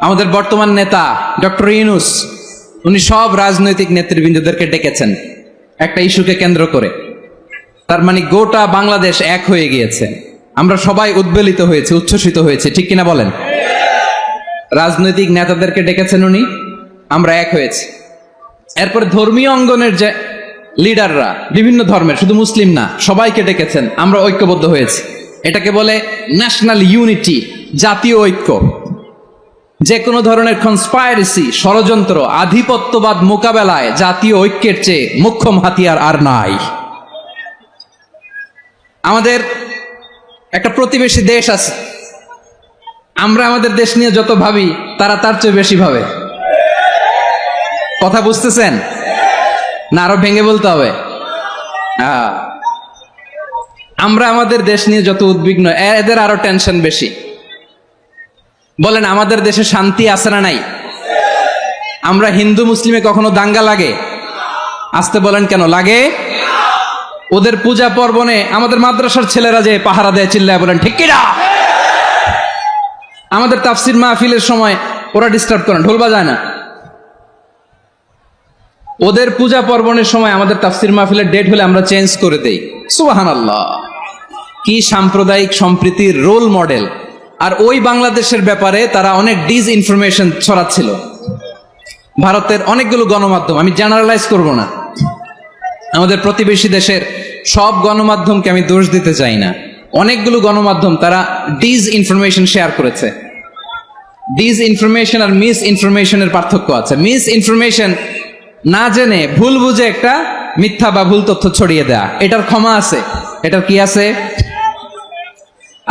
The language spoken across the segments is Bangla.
আমাদের বর্তমান নেতা ডক্টর ইউনূস, উনি সব রাজনৈতিক নেতৃবৃন্দদেরকে ডেকেছেন একটা ইস্যুকে কেন্দ্র করে। তার মানে গোটা বাংলাদেশ এক হয়ে গিয়েছে। আমরা সবাই উদ্বেলিত হয়েছে, উচ্ছ্বসিত হয়েছে, ঠিক কিনা বলেন? রাজনৈতিক নেতাদেরকে ডেকেছেন উনি, আমরা এক হয়েছি। এরপরে ধর্মীয় অঙ্গনের যে লিডাররা, বিভিন্ন ধর্মের, শুধু মুসলিম না, সবাইকে ডেকেছেন, আমরা ঐক্যবদ্ধ হয়েছি। এটাকে বলে ন্যাশনাল ইউনিটি, জাতীয় ঐক্য। যে কোনো ধরনের কনস্পাইরেসি, ষড়যন্ত্র, আধিপত্যবাদ মোকাবেলায় জাতীয় ঐক্যের চেয়ে মোক্ষম হাতিয়ার আর নাই। আমাদের একটা প্রতিবেশী দেশ আছে, আমরা আমাদের দেশ নিয়ে যত ভাবি তারা তার চেয়ে বেশি ভাবে। কথা বুঝতেছেন না? আরো ভেঙে বলতে হবে। আমরা আমাদের দেশ নিয়ে যত উদ্বিগ্ন, এদের আরো টেনশন বেশি। বলেন, আমাদের দেশে শান্তি আছে না নাই? আমরা হিন্দু মুসলিমে কখনো দাঙ্গা লাগে? আসতে বলেন, কেন লাগে? ওদের পূজা পার্বণে আমাদের মাদ্রাসার ছেলেরা যে পাহারা দেয়, চিল্লায় বলেন ঠিক কিনা? আমাদের তাফসির মাহফিলের সময় ওরা ডিস্টার্ব করেন, ঢোল বাজায় না। ওদের পূজা পার্বণের সময় আমাদের তাফসির মাহফিলের ডেট হলে আমরা চেঞ্জ করে দেই। সুবহানাল্লাহ, কি সাম্প্রদায়িক সম্প্রীতির রোল মডেল। আর ওই বাংলাদেশের ব্যাপারে তারা অনেক ডিসইনফরমেশন ছড়াচ্ছিল। ভারতের অনেকগুলো গণমাধ্যম, আমি জেনারেলাইজ করব না, আমাদের প্রতিবেশী দেশের সব গণমাধ্যমকে আমি দোষ দিতে চাই না, অনেকগুলো গণমাধ্যম তারা ডিসইনফরমেশন শেয়ার করেছে। ডিসইনফরমেশন আর মিস ইনফরমেশনের পার্থক্য আছে। মিস ইনফরমেশন না জেনে ভুল বুঝে একটা মিথ্যা বা ভুল তথ্য ছড়িয়ে দেয়া, এটার ক্ষমা আছে, এটার কি আছে?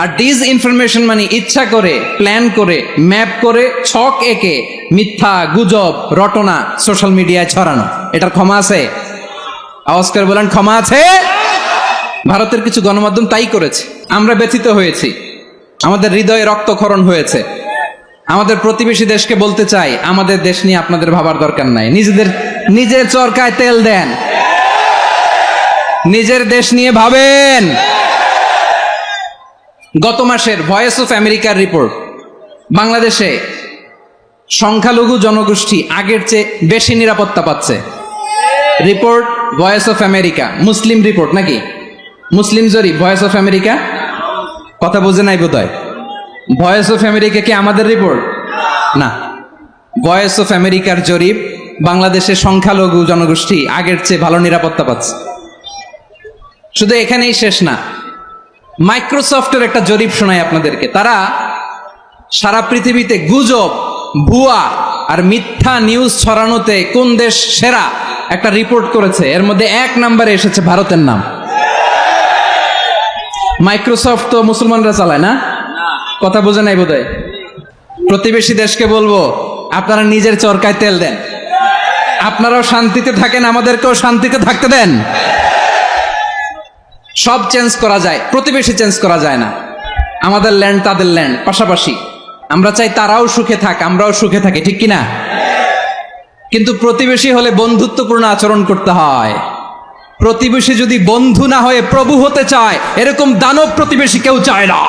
আর ডিসইনফরমেশন মানে ইচ্ছা করে, প্ল্যান করে, ম্যাপ করে, ছক এঁকে মিথ্যা, গুজব, রটনা সোশ্যাল মিডিয়ায় ছড়ানো, এটার ক্ষমা আছে? আওয়াজ করে বলেন, ক্ষমা আছে? ভারতের কিছু গণমাধ্যম তাই করেছে। আমরা ব্যথিত হয়েছি, আমাদের হৃদয়ে রক্তক্ষরণ হয়েছে। আমাদের প্রতিবেশী দেশকে বলতে চাই, আমাদের দেশ নিয়ে আপনাদের ভাবার দরকার নাই। নিজের চরকায় তেল দেন, নিজের দেশ নিয়ে ভাবেন। গত মাসের ভয়েস অফ আমেরিকার রিপোর্ট, বাংলাদেশে সংখ্যালঘু জনগোষ্ঠী আগের চেয়ে বেশি নিরাপত্তা পাচ্ছে। Report voice of America, Muslim report নাকি? মুসলিম জরিপ, ভয়েস অফ আমেরিকা। কথা বুঝে নাই বোধহয়। ভয়েস অফ আমেরিকা কি আমাদের রিপোর্ট? না, ভয়েস অফ আমেরিকার জরিপ, বাংলাদেশের সংখ্যালঘু জনগোষ্ঠী আগের চেয়ে ভালো নিরাপত্তা পাচ্ছে। শুধু এখানেই শেষ না, মাইক্রোসফটের একটা জরিপ শোনায় আপনাদেরকে। তারা সারা পৃথিবীতে গুজব, ভুয়া আর মিথ্যা নিউজ ছড়ানোতে কোন দেশ সেরা একটা রিপোর্ট করেছে। এর মধ্যে 1 নম্বরে এসেছে ভারতের নাম। মাইক্রোসফট তো মুসলমানরা চালায় না? কথা বোঝে নাই বোধহয়। প্রতিবেশী দেশকে বলবো, আপনারা নিজের চরকায় তেল দেন, আপনারাও শান্তিতে থাকেন, আমাদেরকেও শান্তিতে থাকতে দেন। সব চেঞ্জ করা যায়, প্রতিবেশী চেঞ্জ করা যায় না। আমাদের ল্যান্ড তাদের ল্যান্ড, পাশাপাশি। আমরা চাই তারাও সুখে থাক, আমরাও সুখে থাকি, ঠিক কিনা? কিন্তু প্রতিবেশী হলে বন্ধুত্বপূর্ণ আচরণ করতে হয়। প্রতিবেশী যদি বন্ধু না হয়ে প্রভু হতে চায়, এরকম দানব প্রতিবেশী কেউ চায় না।